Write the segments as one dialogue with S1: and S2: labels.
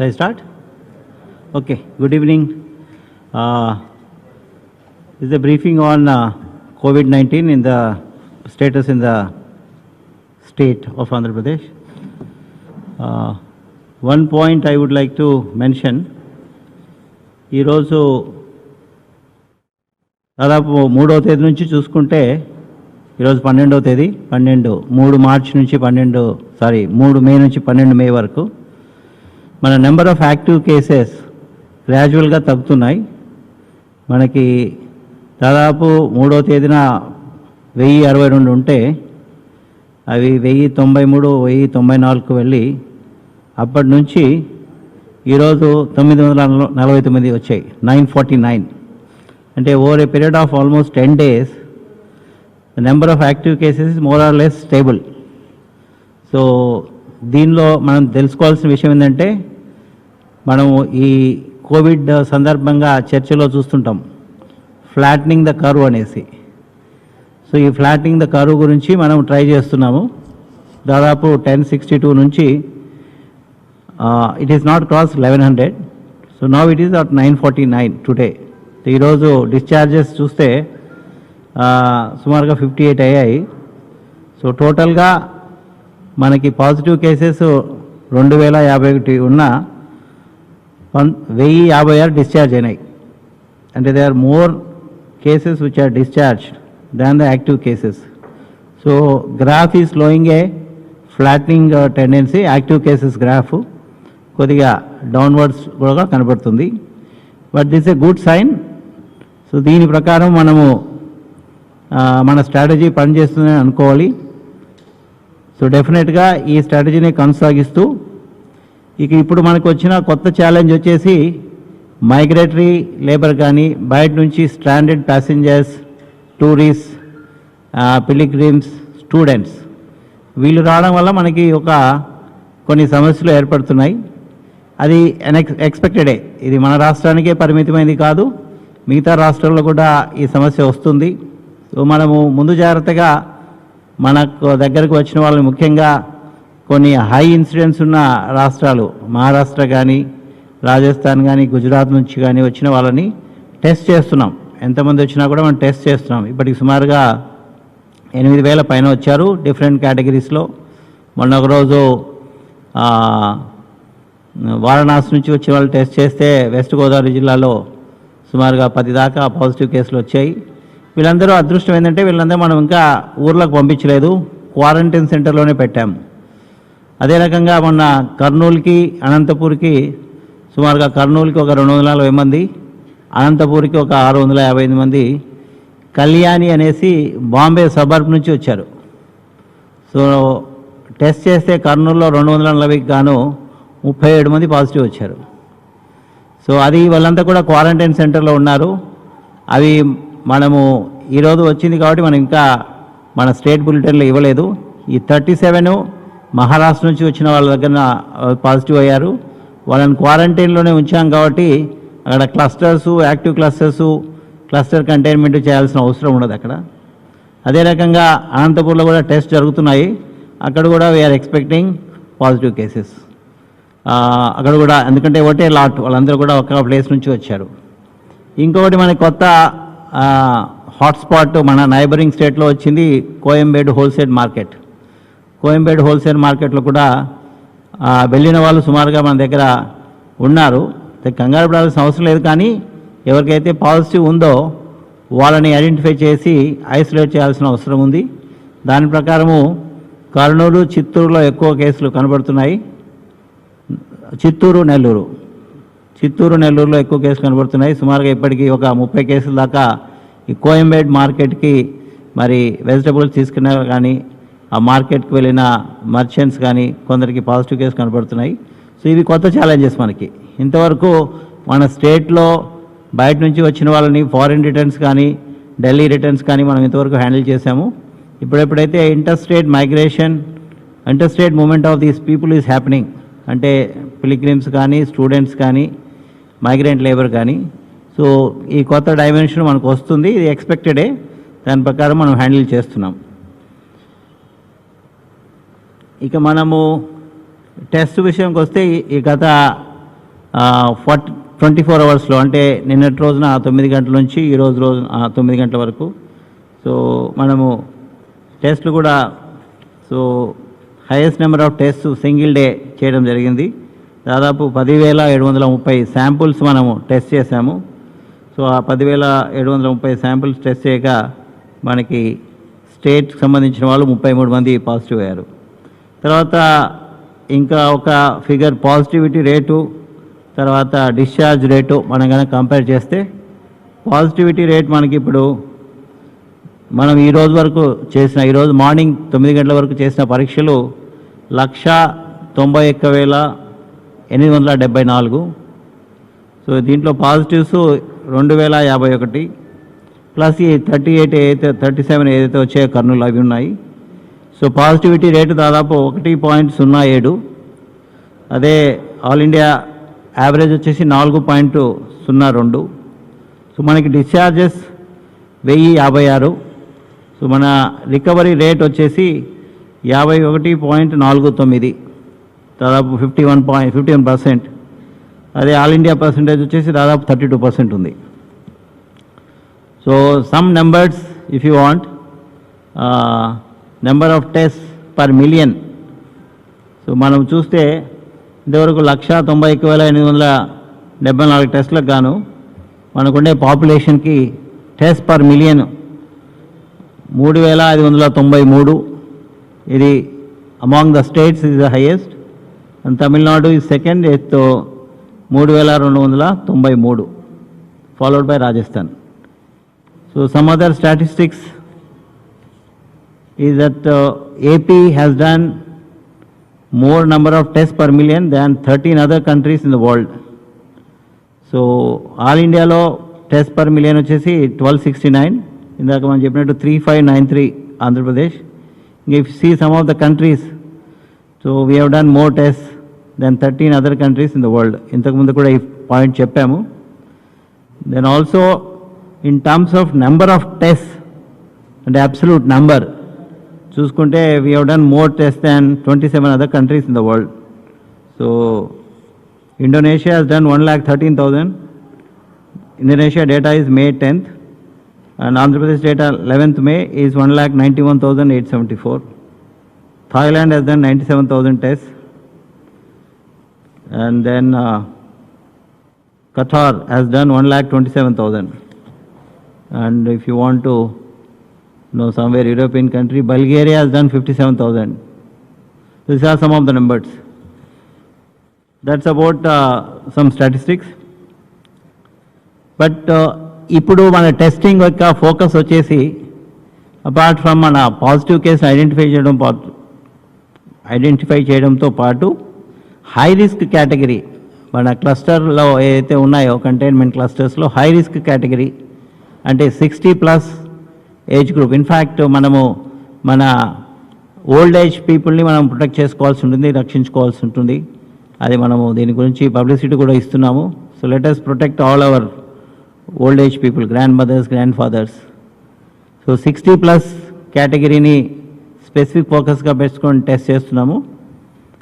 S1: Shall I start? Okay. Good evening. This is a briefing on COVID-19 in the status in the state of Andhra Pradesh. One point I would like to mention. ఈరోజు దాదాపు 3వ తేదీ నుంచి చూసుకుంటే ఈరోజు 12వ తేదీ 3 మార్చి నుంచి 3 మే నుంచి 12 మే వరకు మన నెంబర్ ఆఫ్ యాక్టివ్ కేసెస్ గ్రాడ్యువల్గా తగ్గుతున్నాయి. మనకి దాదాపు 3వ తేదీన 1062 ఉంటే అవి 1093 1094 వెళ్ళి అప్పటి నుంచి ఈరోజు 949 వచ్చాయి, 949. అంటే over a period of almost 10 days the number of active cases is more or less stable. So దీనిలో మనం తెలుసుకోవాల్సిన విషయం ఏంటంటే, మనము ఈ కోవిడ్ సందర్భంగా చర్చలో చూస్తుంటాం ఫ్లాట్నింగ్ ద కర్వ్ అనేసి. సో ఈ ఫ్లాట్నింగ్ ద కర్వ్ గురించి మనం ట్రై చేస్తున్నాము. దాదాపు 1062 నుంచి it is not cross 1100. So now it is at 949 today. ఈరోజు డిశ్చార్జెస్ చూస్తే సుమారుగా 58 అయ్యాయి. సో టోటల్గా మనకి పాజిటివ్ కేసెస్ 2051 ఉన్న 1056 డిశ్చార్జ్ అయినాయి. అంటే they are more cases which are discharged than the active cases. So graph is slowing a flattening tendency. Active cases graph కొద్దిగా డౌన్వర్డ్స్ కూడా కనబడుతుంది. But this a good sign. So దీని ప్రకారం మనము మన స్ట్రాటజీ పనిచేస్తుందని అనుకోవాలి. సో డెఫినెట్గా ఈ స్ట్రాటజీని కొనసాగిస్తూ ఇప్పుడు మనకు వచ్చిన కొత్త ఛాలెంజ్ వచ్చేసి మైగ్రేటరీ లేబర్ కానీ బయట నుంచి stranded passengers, tourist, pilgrims, students వీళ్ళు రావడం వల్ల మనకి కొన్ని సమస్యలు ఏర్పడుతున్నాయి. అది ఎక్స్పెక్టెడే. ఇది మన రాష్ట్రానికే పరిమితమైనది కాదు, మిగతా రాష్ట్రాల్లో కూడా ఈ సమస్య వస్తుంది. సో మనము ముందు జాగ్రత్తగా మనకు దగ్గరకు వచ్చిన వాళ్ళని, ముఖ్యంగా కొన్ని హై ఇన్సిడెన్స్ ఉన్న రాష్ట్రాలు మహారాష్ట్ర కానీ, రాజస్థాన్ కానీ, గుజరాత్ నుంచి కానీ వచ్చిన వాళ్ళని టెస్ట్ చేస్తున్నాం. ఎంతమంది వచ్చినా కూడా మనం టెస్ట్ చేస్తున్నాం. ఇప్పటికి సుమారుగా 8000 పైన వచ్చారు డిఫరెంట్ కేటగిరీస్లో. మొన్న ఒకరోజు వారణాసి నుంచి వచ్చే వాళ్ళు టెస్ట్ చేస్తే వెస్ట్ గోదావరి జిల్లాలో సుమారుగా 10 దాకా పాజిటివ్ కేసులు వచ్చాయి. వీళ్ళందరూ అదృష్టం ఏంటంటే వీళ్ళందరూ మనం ఇంకా ఊర్లకు పంపించలేదు, క్వారంటైన్ సెంటర్లోనే పెట్టాము. అదే రకంగా మొన్న కర్నూలుకి, అనంతపూర్కి సుమారుగా కర్నూలుకి ఒక 240 మంది, అనంతపూర్కి ఒక 655 మంది కళ్యాణి అనేసి బాంబే సబర్బ్ నుంచి వచ్చారు. సో టెస్ట్ చేస్తే కర్నూలులో 240కి గాను 37 మంది పాజిటివ్ వచ్చారు. సో అది వాళ్ళంతా కూడా క్వారంటైన్ సెంటర్లో ఉన్నారు. అవి మనము ఈరోజు వచ్చింది కాబట్టి మనం ఇంకా మన స్టేట్ బులెటిన్లో ఇవ్వలేదు. ఈ 37 మహారాష్ట్ర నుంచి వచ్చిన వాళ్ళ దగ్గర పాజిటివ్ అయ్యారు. వాళ్ళని క్వారంటైన్లోనే ఉంచాం కాబట్టి అక్కడ clusters, active clusters, cluster containment చేయాల్సిన అవసరం ఉండదు అక్కడ. అదే రకంగా అనంతపూర్లో కూడా టెస్ట్ జరుగుతున్నాయి. అక్కడ కూడా వీఆర్ ఎక్స్పెక్టింగ్ పాజిటివ్ కేసెస్ అక్కడ కూడా, ఎందుకంటే ఒకటే లాట్, వాళ్ళందరూ కూడా ఒక ప్లేస్ నుంచి వచ్చారు. ఇంకొకటి మనకి కొత్త హాట్స్పాట్ మన నైబరింగ్ స్టేట్లో వచ్చింది, Koyambedu wholesale market. Koyambedu wholesale మార్కెట్లో కూడా వెళ్ళిన వాళ్ళు సుమారుగా మన దగ్గర ఉన్నారు. కంగారు పడాల్సిన అవసరం లేదు, కానీ ఎవరికైతే పాజిటివ్ ఉందో వాళ్ళని ఐడెంటిఫై చేసి ఐసోలేట్ చేయాల్సిన అవసరం ఉంది. దాని ప్రకారము కర్నూలు, చిత్తూరులో ఎక్కువ కేసులు కనబడుతున్నాయి. చిత్తూరు, నెల్లూరులో ఎక్కువ కేసులు కనబడుతున్నాయి. సుమారుగా ఇప్పటికీ ఒక 30 కేసుల దాకా ఈ కోయంబేడ్ మార్కెట్కి మరి వెజిటబుల్స్ తీసుకునే కానీ ఆ మార్కెట్కి వెళ్ళిన మర్చెంట్స్ కానీ కొందరికి పాజిటివ్ కేసు కనబడుతున్నాయి. సో ఇవి కొత్త ఛాలెంజెస్ మనకి. ఇంతవరకు మన స్టేట్లో బయట నుంచి వచ్చిన వాళ్ళని ఫారిన్ రిటర్న్స్ కానీ, ఢిల్లీ రిటర్న్స్ కానీ మనం ఇంతవరకు హ్యాండిల్ చేశాము. ఇప్పుడెప్పుడైతే interstate migration, interstate movement of these people is happening, అంటే పిలిగ్రిమ్స్ కానీ, స్టూడెంట్స్ కానీ, మైగ్రెంట్ లేబర్ కానీ, సో ఈ కొత్త డైమెన్షన్ మనకు వస్తుంది. ఇది ఎక్స్పెక్టెడే. దాని ప్రకారం మనం హ్యాండిల్ చేస్తున్నాం. ఇక మనము టెస్ట్ విషయంకి వస్తే ఈ గత 24 అవర్స్లో, అంటే నిన్నటి రోజున 9 గంటల నుంచి ఈరోజు 9 గంటల వరకు. సో మనము టెస్ట్లు కూడా highest number of test single day చేయడం జరిగింది. దాదాపు 10,730 శాంపుల్స్ మనము టెస్ట్ చేశాము. సో ఆ 10,730 శాంపుల్స్ టెస్ట్ చేయక మనకి స్టేట్కి సంబంధించిన వాళ్ళు 33 మంది పాజిటివ్ అయ్యారు. తర్వాత ఇంకా ఒక ఫిగర్ పాజిటివిటీ రేటు, తర్వాత డిశ్చార్జ్ రేటు మనం కనుక కంపేర్ చేస్తే పాజిటివిటీ రేట్ మనకి ఇప్పుడు మనం ఈరోజు వరకు ఈరోజు మార్నింగ్ 9 గంటల వరకు చేసిన పరీక్షలు 1,91,874. సో దీంట్లో పాజిటివ్స్ 2,051 ప్లస్ ఈ 37 ఏదైతే వచ్చాయో కర్నూలు అవి ఉన్నాయి. సో పాజిటివిటీ రేటు దాదాపు 1.07. అదే ఆల్ ఇండియా యావరేజ్ వచ్చేసి 4.02. సో మనకి డిశ్చార్జెస్ 1,056. సో మన రికవరీ రేట్ వచ్చేసి 51.49, దాదాపు 51%. అదే ఆల్ ఇండియా పర్సంటేజ్ వచ్చేసి దాదాపు 32% ఉంది. So some numbers if you want, number of test per million. So మనం చూస్తే ఇంతవరకు 191,874 టెస్ట్లకు గాను మనకుండే పాపులేషన్కి టెస్ట్ పర్ మిలియన్ 3,593. ఇది among the states is the highest, and Tamil Nadu is second ఎత్ 3,293, followed by Rajasthan. So some other statistics is that AP has done more number of tests per million than 13 other countries in the world. So all India lo test per million వచ్చేసి 1269, ఇందాక మనం చెప్పినట్టు 3593 Andhra Pradesh. If you see some of the countries, so we have done more tests than 13 other countries in the world. ఇంతకు ముందు కూడా ఈ point చెప్పాము. Then also in terms of number of tests and absolute number చూసుకుంటే we have done more tests than 27 other countries in the world. So Indonesia has done 1,13,000. Indonesia data is May 10th, and Andhra Pradesh data 11th May is 1,91,874. Thailand has done 97,000 tests. And then Qatar has done 1,27,000. And if you want to know somewhere European country, Bulgaria has done 57,000. These are some of the numbers. That's about some statistics. But ఇప్పుడు మన testing యొక్క focus వచ్చేసి apart from మన positive case identify చేయడంతో పాటు high risk category, మన క్లస్టర్లో ఏదైతే ఉన్నాయో కంటైన్మెంట్ క్లస్టర్స్లో హై రిస్క్ కేటగిరీ అంటే 60+ ఏజ్ గ్రూప్. ఇన్ఫ్యాక్ట్ మనము మన ఓల్డ్ ఏజ్ పీపుల్ని మనం ప్రొటెక్ట్ చేసుకోవాల్సి ఉంటుంది, రక్షించుకోవాల్సి ఉంటుంది. అది మనము దీని గురించి పబ్లిసిటీ కూడా ఇస్తున్నాము. So let us protect all our old age people, grandmothers, grandfathers. So 60+ కేటగిరీని స్పెసిఫిక్ ఫోకస్గా పెట్టుకొని టెస్ట్ చేస్తున్నాము.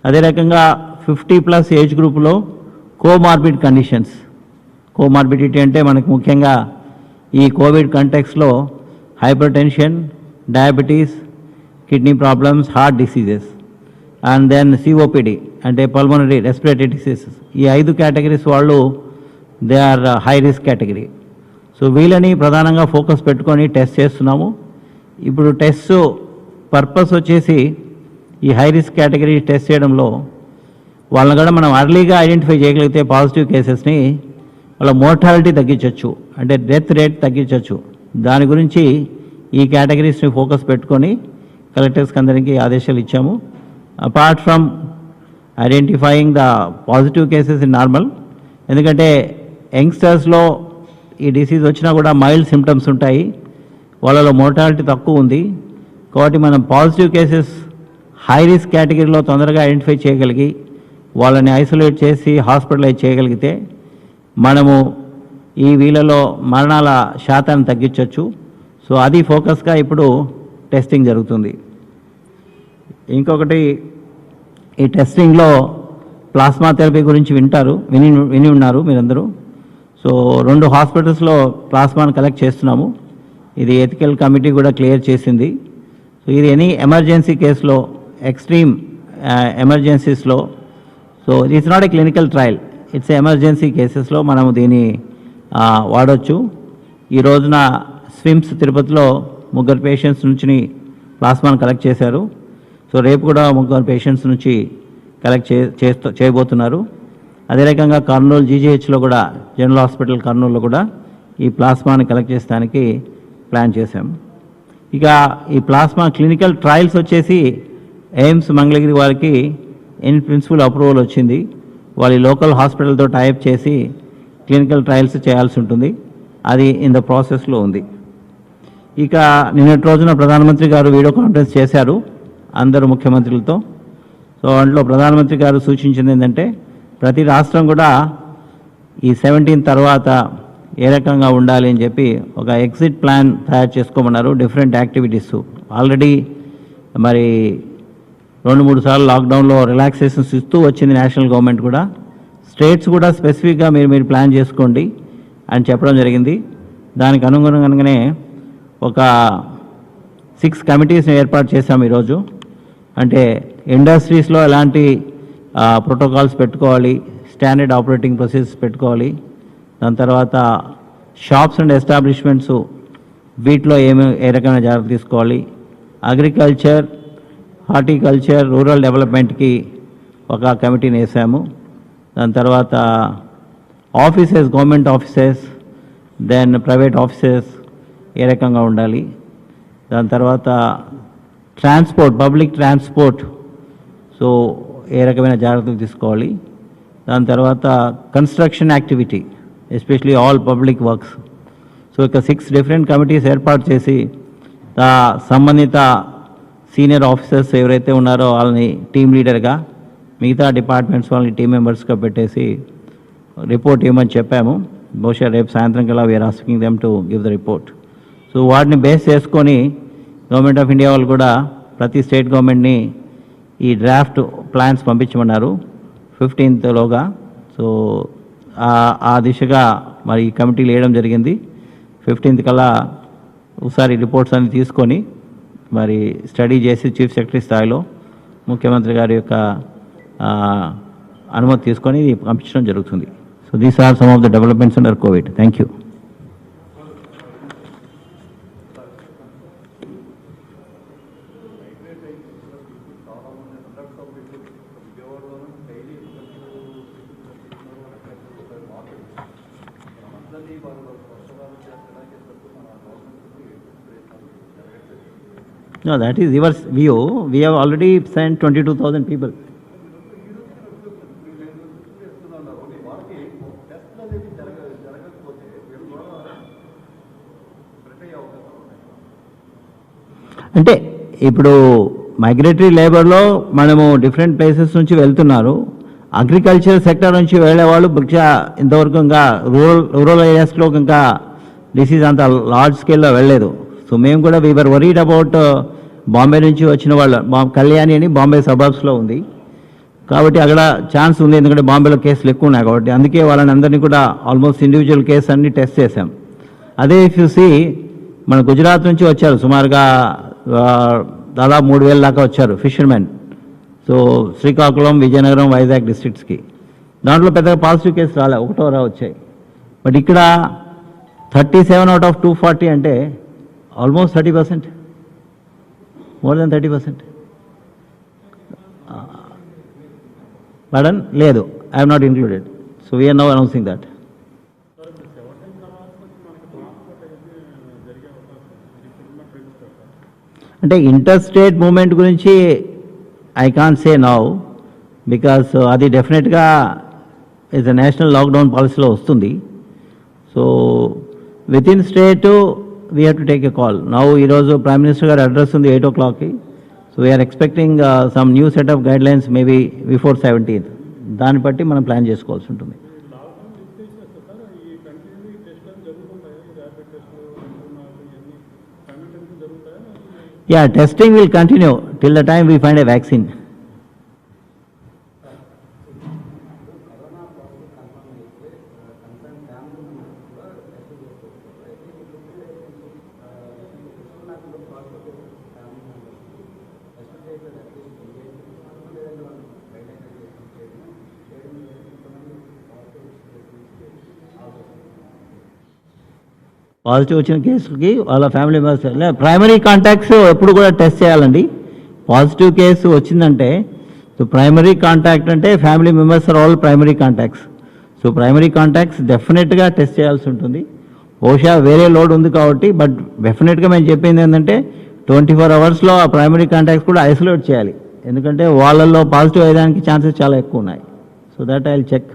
S1: అదే రకంగా 50+ ఏజ్ గ్రూప్లో కోమార్బిడ్ కండిషన్స్, కోమార్బిడిటీ అంటే మనకు ముఖ్యంగా ఈ కోవిడ్ కంటెక్స్లో hypertension, diabetes, kidney problems, heart diseases, and then COPD అంటే పల్మనరీ రెస్పిరేటరీ డిసీజెస్. ఈ 5 కేటగిరీస్ వాళ్ళు they are high risk category. So వీళ్ళని ప్రధానంగా ఫోకస్ పెట్టుకొని టెస్ట్ చేస్తున్నాము. ఇప్పుడు టెస్ట్ పర్పస్ వచ్చేసి ఈ హై రిస్క్ కేటగిరీ టెస్ట్ చేయడంలో వాళ్ళని కూడా మనం అర్లీగా ఐడెంటిఫై చేయగలిగితే పాజిటివ్ కేసెస్ని వాళ్ళ మోర్టాలిటీ తగ్గించవచ్చు, అంటే డెత్ రేట్ తగ్గించవచ్చు. దాని గురించి ఈ కేటగిరీస్ని ఫోకస్ పెట్టుకొని కలెక్టర్స్కి అందరికీ ఆదేశాలు ఇచ్చాము. Apart from identifying the positive cases in normal, ఎందుకంటే యంగ్స్టర్స్లో ఈ డిసీజ్ వచ్చినా కూడా మైల్డ్ సిమ్టమ్స్ ఉంటాయి, వాళ్ళలో మోర్టాలిటీ తక్కువ ఉంది. కాబట్టి మనం పాజిటివ్ కేసెస్ హై రిస్క్ కేటగిరీలో తొందరగా ఐడెంటిఫై చేయగలిగి వాళ్ళని ఐసోలేట్ చేసి హాస్పిటలైజ్ చేయగలిగితే మనము ఈ వీళ్ళలో మరణాల శాతాన్ని తగ్గించవచ్చు. సో అది ఫోకస్గా ఇప్పుడు టెస్టింగ్ జరుగుతుంది. ఇంకొకటి, ఈ టెస్టింగ్లో ప్లాస్మా థెరపీ గురించి విని ఉన్నారు మీరందరూ. సో 2 హాస్పిటల్స్లో ప్లాస్మాను కలెక్ట్ చేస్తున్నాము. ఇది ఎథికల్ కమిటీ కూడా క్లియర్ చేసింది. సో ఇది ఎనీ ఎమర్జెన్సీ కేసులో, ఎక్స్ట్రీమ్ ఎమర్జెన్సీస్లో, so it's not a clinical trial, it's emergency కేసెస్లో మనం దీన్ని వాడచ్చు. ఈ రోజున స్విమ్స్ తిరుపతిలో 3 పేషెంట్స్ నుంచి ప్లాస్మాను కలెక్ట్ చేశారు. సో రేపు కూడా 3 పేషెంట్స్ నుంచి కలెక్ట్ చేయబోతున్నారు. అదే రకంగా కర్నూలు జీజీహెచ్లో కూడా, జనరల్ హాస్పిటల్ కర్నూలులో కూడా ఈ ప్లాస్మాని కలెక్ట్ చేసడానికి ప్లాన్ చేశాము. ఇక ఈ ప్లాస్మా క్లినికల్ ట్రయల్స్ వచ్చేసి ఎయిమ్స్ మంగళగిరి వారికి ఇన్ ప్రిన్సిపల్ అప్రూవల్ వచ్చింది. వాళ్ళ లోకల్ హాస్పిటల్తో టైప్ చేసి క్లినికల్ ట్రయల్స్ చేయాల్సి ఉంటుంది. అది ఇన్ ద ప్రాసెస్లో ఉంది. ఇక నిన్నటి రోజున ప్రధానమంత్రి గారు వీడియో కాన్ఫరెన్స్ చేశారు అందరు ముఖ్యమంత్రులతో. సో అందులో ప్రధానమంత్రి గారు సూచించింది ఏంటంటే, ప్రతి రాష్ట్రం కూడా ఈ 17 తర్వాత ఏ రకంగా ఉండాలి అని చెప్పి ఒక ఎగ్జిట్ ప్లాన్ తయారు చేసుకోమన్నారు. డిఫరెంట్ యాక్టివిటీస్ ఆల్రెడీ మరి 2-3 సార్లు లాక్డౌన్లో రిలాక్సేషన్స్ ఇస్తూ వచ్చింది నేషనల్ గవర్నమెంట్ కూడా. స్టేట్స్ కూడా స్పెసిఫిక్గా మీరు ప్లాన్ చేసుకోండి అని చెప్పడం జరిగింది. దానికి అనుగుణంగానే ఒక 6 కమిటీస్ని ఏర్పాటు చేశాము ఈరోజు. అంటే ఇండస్ట్రీస్లో ఎలాంటి ప్రోటోకాల్స్ పెట్టుకోవాలి, స్టాండర్డ్ ఆపరేటింగ్ ప్రొసీజర్స్ పెట్టుకోవాలి. దాని తర్వాత షాప్స్ అండ్ ఎస్టాబ్లిష్మెంట్స్ వీటిలో ఏ రకమైన జాగ్రత్త తీసుకోవాలి. అగ్రికల్చర్, హార్టికల్చర్, రూరల్ డెవలప్మెంట్కి ఒక కమిటీని వేసాము. దాని తర్వాత offices, government offices, then private offices ఏ రకంగా ఉండాలి. దాని తర్వాత ట్రాన్స్పోర్ట్, పబ్లిక్ ట్రాన్స్పోర్ట్, సో ఏ రకమైన జాగ్రత్తలు తీసుకోవాలి. దాని తర్వాత construction activity, especially all public works. So ఇక 6 డిఫరెంట్ కమిటీస్ ఏర్పాటు చేసి సంబంధిత సీనియర్ ఆఫీసర్స్ ఎవరైతే ఉన్నారో వాళ్ళని టీమ్ లీడర్గా, మిగతా డిపార్ట్మెంట్స్ వాళ్ళని టీమ్ మెంబర్స్గా పెట్టేసి రిపోర్ట్ ఇవ్వమని చెప్పాము. బహుశా రేపు సాయంత్రం కల్లా we are asking them to give the report. So వాటిని బేస్ చేసుకొని గవర్నమెంట్ ఆఫ్ ఇండియా వాళ్ళు కూడా ప్రతి స్టేట్ గవర్నమెంట్ని ఈ డ్రాఫ్ట్ ప్లాన్స్ పంపించమన్నారు 15th లోగా. సో ఆ దిశగా మరి ఈ కమిటీలు వేయడం జరిగింది. 15th కల్లా ఒకసారి రిపోర్ట్స్ అన్ని తీసుకొని మరి స్టడీ చేసి చీఫ్ సెక్రటరీ స్థాయిలో ముఖ్యమంత్రి గారి యొక్క అనుమతి తీసుకొని ఇది పంపించడం జరుగుతుంది. So these are some of the developments under covid. Thank you. No, that is your view. We have already sent 22,000 people. అంటే ఇప్పుడు మైగ్రేటరీ లేబర్లో మనము డిఫరెంట్ ప్లేసెస్ నుంచి వెళ్తున్నారు. అగ్రికల్చర్ సెక్టర్ నుంచి వెళ్ళేవాళ్ళు ఇంతవరకు ఇంకా రూరల్ ఏరియాస్లో ఇంకా డిసీజ్ అంత లార్జ్ స్కేల్లో వెళ్ళలేదు. సో మేము కూడా వీఆర్ వరీడ్ అబౌట్ బాంబే నుంచి వచ్చిన వాళ్ళు. కళ్యాణి అని బాంబే సబర్బ్స్లో ఉంది కాబట్టి అక్కడ ఛాన్స్ ఉంది, ఎందుకంటే బాంబేలో కేసులు ఎక్కువ ఉన్నాయి కాబట్టి. అందుకే వాళ్ళని అందరినీ కూడా ఆల్మోస్ట్ ఇండివిజువల్ కేసు అన్ని టెస్ట్ చేశాం. అదే ఇఫ్ యూ సీ మన గుజరాత్ నుంచి వచ్చారు సుమారుగా దాదాపు 3,000 దాకా వచ్చారు ఫిషర్మెన్. సో శ్రీకాకుళం, విజయనగరం, వైజాగ్ డిస్ట్రిక్ట్స్కి దాంట్లో పెద్దగా పాజిటివ్ కేసు రాలే, 1 వచ్చాయి. బట్ ఇక్కడ 37 out of 240 అంటే ఆల్మోస్ట్ 30%, మోర్ దెన్ 30%. పడన్ లేదు, I not included. So we are now announcing that. అంటే ఇంటర్ స్టేట్ మూవ్మెంట్ గురించి I can't say now, because అది డెఫినెట్గా ఇస్ అ నేషనల్ లాక్డౌన్ పాలసీలో వస్తుంది. So within state we have to take a call. Now, ఈరోజు prime minister garu address ఉంది 8 o'clockకి. So we are expecting some new set of guidelines maybe before 17th. దాన్ని బట్టి మనం ప్లాన్ చేసుకోవాల్సి ఉంటుంది. Yeah, testing will continue till the time we find a vaccine. Positive వచ్చిన కేసులకి వాళ్ళ ఫ్యామిలీ మెంబర్స్ ప్రైమరీ కాంటాక్ట్స్ ఎప్పుడు కూడా టెస్ట్ చేయాలండి. పాజిటివ్ కేసు వచ్చిందంటే సో ప్రైమరీ కాంటాక్ట్ అంటే family members are all primary contacts. So primary contacts డెఫినెట్గా test చేయాల్సి ఉంటుంది. బహుశా వేరే లోడ్ ఉంది కాబట్టి, బట్ డెఫినెట్గా మేము చెప్పింది ఏంటంటే 24 అవర్స్లో ఆ ప్రైమరీ కాంటాక్ట్స్ కూడా ఐసోలేట్ చేయాలి. ఎందుకంటే వాళ్ళల్లో పాజిటివ్ అయ్యడానికి ఛాన్సెస్ చాలా ఎక్కువ ఉన్నాయి. So that I will check.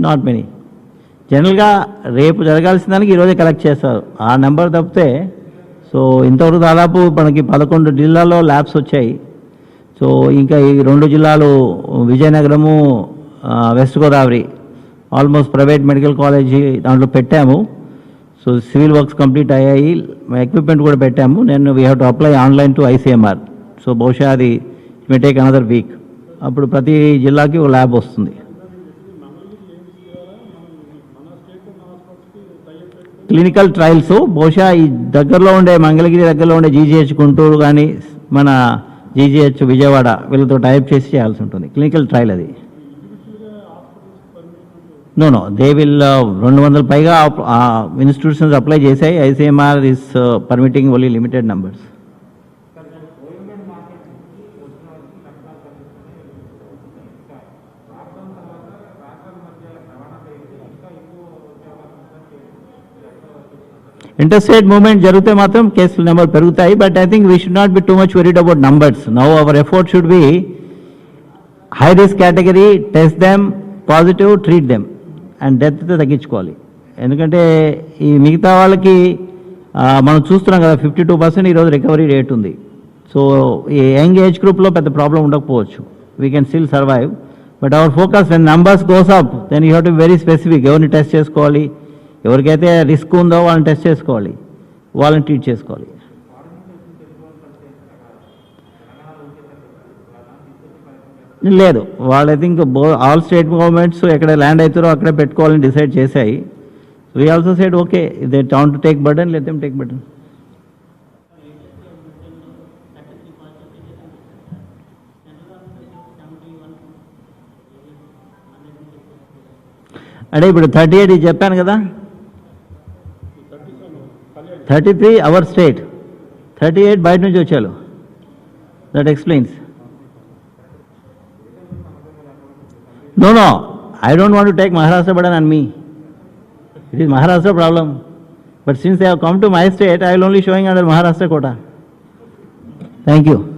S1: Not many. జనరల్గా రేపు జరగాల్సిన దానికి ఈరోజే కలెక్ట్ చేస్తారు. ఆ నెంబర్ తప్పితే సో ఇంతవరకు దాదాపు మనకి 11 జిల్లాల్లో ల్యాబ్స్ వచ్చాయి. సో ఇంకా ఈ 2 జిల్లాలు Vizianagaram, west Godavari almost private medical college దాంట్లో పెట్టాము. సో సివిల్ వర్క్స్ కంప్లీట్ అయ్యాయి, ఎక్విప్మెంట్ కూడా పెట్టాము. నేను we have to apply online to ICMR. So బహుశా అది మే టేక్ అనదర్ వీక్. అప్పుడు ప్రతి జిల్లాకి ఒక ల్యాబ్ వస్తుంది. క్లినికల్ ట్రయల్స్ బహుశా ఈ దగ్గరలో ఉండే మంగళగిరి దగ్గరలో ఉండే GGH గుంటూరు కానీ మన GGH విజయవాడ వీళ్ళతో టైప్ చేసి చేయాల్సి ఉంటుంది క్లినికల్ ట్రయల్. అది నో దే విల్ 200 పైగా ఇన్స్టిట్యూషన్స్ అప్లై చేశాయి. ICMR is permitting only limited numbers. Interstate movement జరిగితే మాత్రం కేసుల నెంబర్ పెరుగుతాయి. But I think we should not be too much worried about numbers. Now our effort should be high risk category, test them, positive, treat them and death తగ్గించుకోవాలి. ఎందుకంటే ఈ మిగతా వాళ్ళకి మనం చూస్తున్నాం కదా 52% ఈరోజు రికవరీ రేట్ ఉంది. సో ఈ యంగ్ ఏజ్ గ్రూప్లో పెద్ద ప్రాబ్లం ఉండకపోవచ్చు. We can still survive. But our focus when numbers goes up then you have to be very specific. ఎవరిని టెస్ట్ చేసుకోవాలి, ఎవరికైతే రిస్క్ ఉందో వాళ్ళని టెస్ట్ చేసుకోవాలి, వాళ్ళని ట్రీట్ చేసుకోవాలి. లేదు, వాళ్ళు I think all state governments ఎక్కడ ల్యాండ్ అవుతారో అక్కడే పెట్టుకోవాలని డిసైడ్ చేశాయి. We also side okay they want to take burden, let them take burden. అంటే ఇప్పుడు 38 చెప్పాను కదా, 33 అవర్ స్టేట్, 38 బయట నుంచి వచ్చారు. That explains. No, I don't want to take Maharashtra burden on me. It is Maharashtra problem. But since they have come to my state, I will only showing under Maharashtra quota. Thank you.